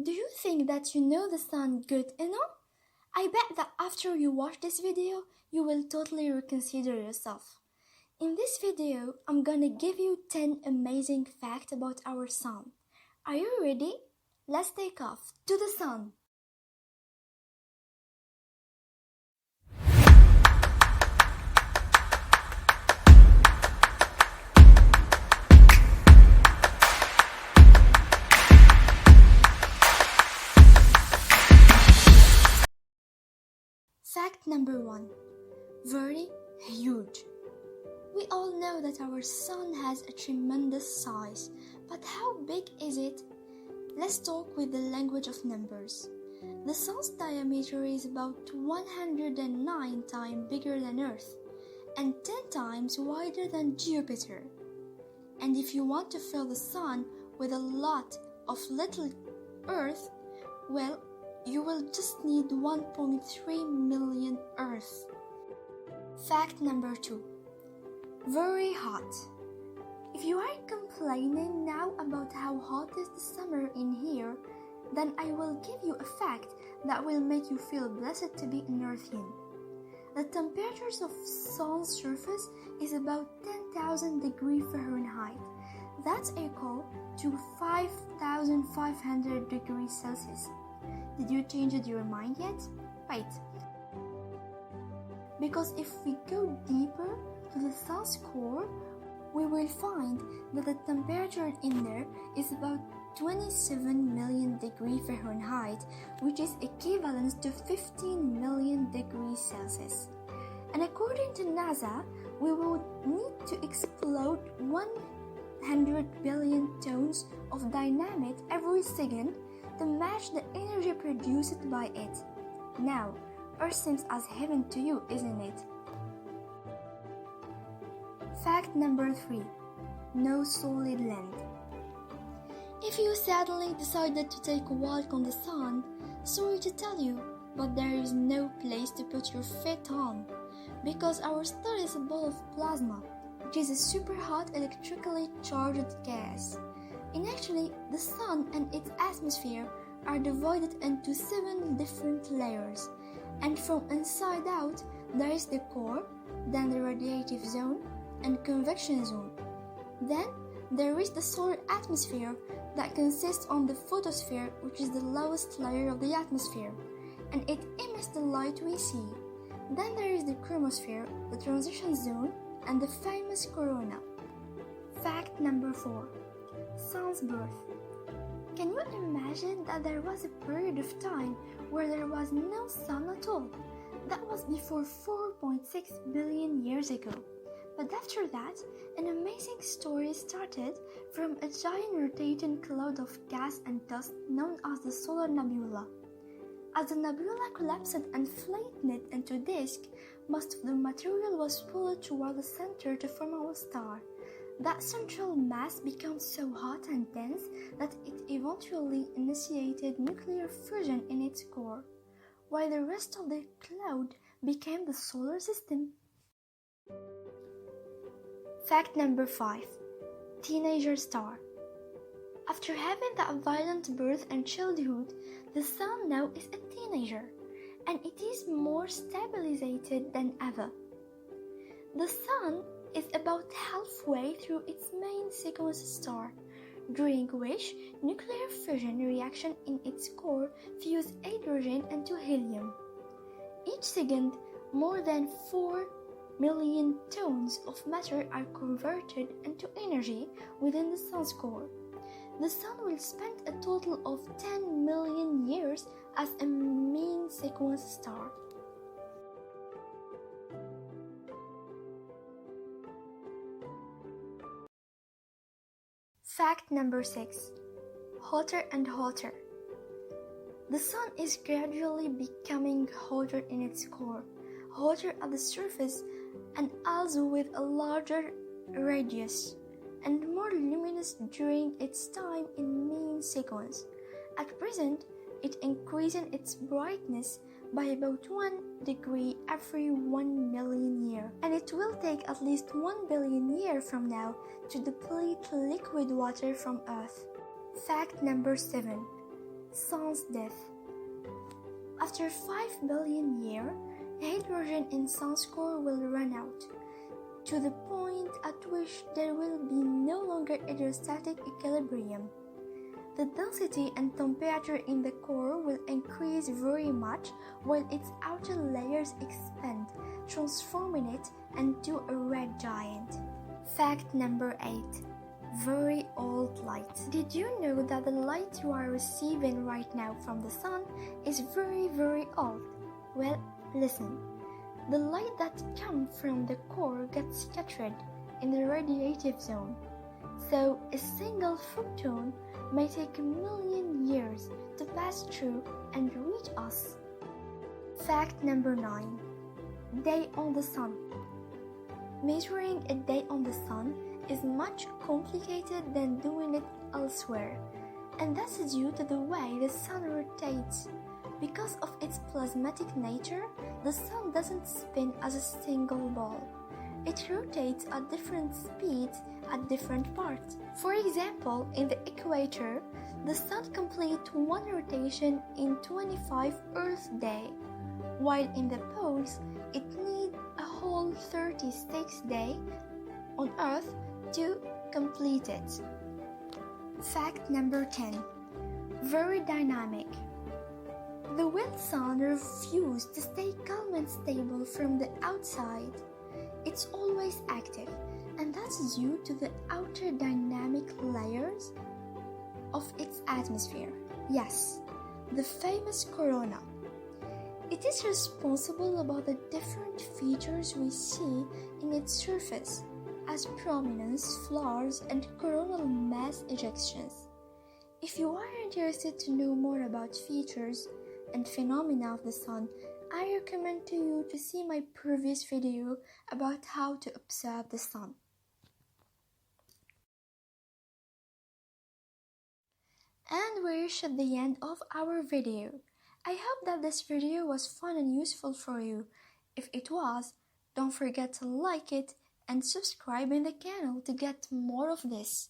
Do you think that you know the sun good enough? I bet that after you watch this video, you will totally reconsider yourself. In this video, I'm gonna give you 10 amazing facts about our sun. Are you ready? Let's take off to the sun. Fact number 1. Very huge. We all know that our sun has a tremendous size, but how big is it? Let's talk with the language of numbers. The sun's diameter is about 109 times bigger than Earth and 10 times wider than Jupiter. And if you want to fill the sun with a lot of little Earth, well, you will just need 1.3 million Earth. Fact number 2. Very hot. If you are complaining now about how hot is the summer in here, then I will give you a fact that will make you feel blessed to be an Earthian. The temperatures of sun's surface is about 10,000 degrees Fahrenheit. That's equal to 5,500 degrees Celsius. Did you change your mind yet? Wait. Because if we go deeper to the sun's core, we will find that the temperature in there is about 27 million degrees Fahrenheit, which is equivalent to 15 million degrees Celsius. And according to NASA, we will need to explode 100 billion tons of dynamite every second to match the energy produced by it. Now, Earth seems as heaven to you, isn't it? Fact number 3. No solid land. If you suddenly decided to take a walk on the sun, sorry to tell you, but there is no place to put your feet on, because our star is a ball of plasma, which is a super hot electrically charged gas. And actually, the sun and its atmosphere are divided into 7 different layers, and from inside out, there is the core, then the radiative zone, and convection zone. Then there is the solar atmosphere that consists on the photosphere, which is the lowest layer of the atmosphere, and it emits the light we see. Then there is the chromosphere, the transition zone, and the famous corona. Fact number 4. Sun's birth. Can you imagine that there was a period of time where there was no sun at all? That was before 4.6 billion years ago. But after that, an amazing story started from a giant rotating cloud of gas and dust known as the solar nebula. As the nebula collapsed and flattened into a disk, most of the material was pulled toward the center to form our star. That central mass became so hot and dense that it eventually initiated nuclear fusion in its core, while the rest of the cloud became the solar system. Fact number 5. Teenager star. After having that violent birth and childhood, the sun now is a teenager, and it is more stabilized than ever. The sun is about halfway through its main sequence star, during which nuclear fusion reaction in its core fuse hydrogen into helium. Each second, more than 4 million tons of matter are converted into energy within the sun's core. The sun will spend a total of 10 million years as a main sequence star. Fact number 6. Hotter and hotter. The sun is gradually becoming hotter in its core, hotter at the surface, and also with a larger radius, and more luminous during its time in main sequence. At present, it increases its brightness by about 1 degree every 1 million years, and it will take at least 1 billion years from now to deplete liquid water from Earth. Fact number 7. Sun's death. After 5 billion years, hydrogen in Sun's core will run out, to the point at which there will be no longer hydrostatic equilibrium. The density and temperature in the core will increase very much while its outer layers expand, transforming it into a red giant. Fact number 8. Very old light. Did you know that the light you are receiving right now from the sun is very old? Well, listen. The light that comes from the core gets scattered in the radiative zone. So a single photon may take a million years to pass through and reach us. Fact number 9. Day on the sun. Measuring a day on the sun is much complicated than doing it elsewhere, and that's due to the way the sun rotates. Because of its plasmatic nature, the sun doesn't spin as a single ball. It rotates at different speeds at different parts. For example, in the equator, the sun completes one rotation in 25 Earth days, while in the poles, it needs a whole 36 days on Earth to complete it. Fact number 10. Very dynamic. The wind sun refuses to stay calm and stable from the outside. It's always active, and that's due to the outer dynamic layers of its atmosphere. Yes, the famous corona. It is responsible about the different features we see in its surface, as prominence, flares, and coronal mass ejections. If you are interested to know more about features and phenomena of the sun, I recommend to you to see my previous video about how to observe the sun. And we reached the end of our video. I hope that this video was fun and useful for you. If it was, don't forget to like it and subscribe in the channel to get more of this.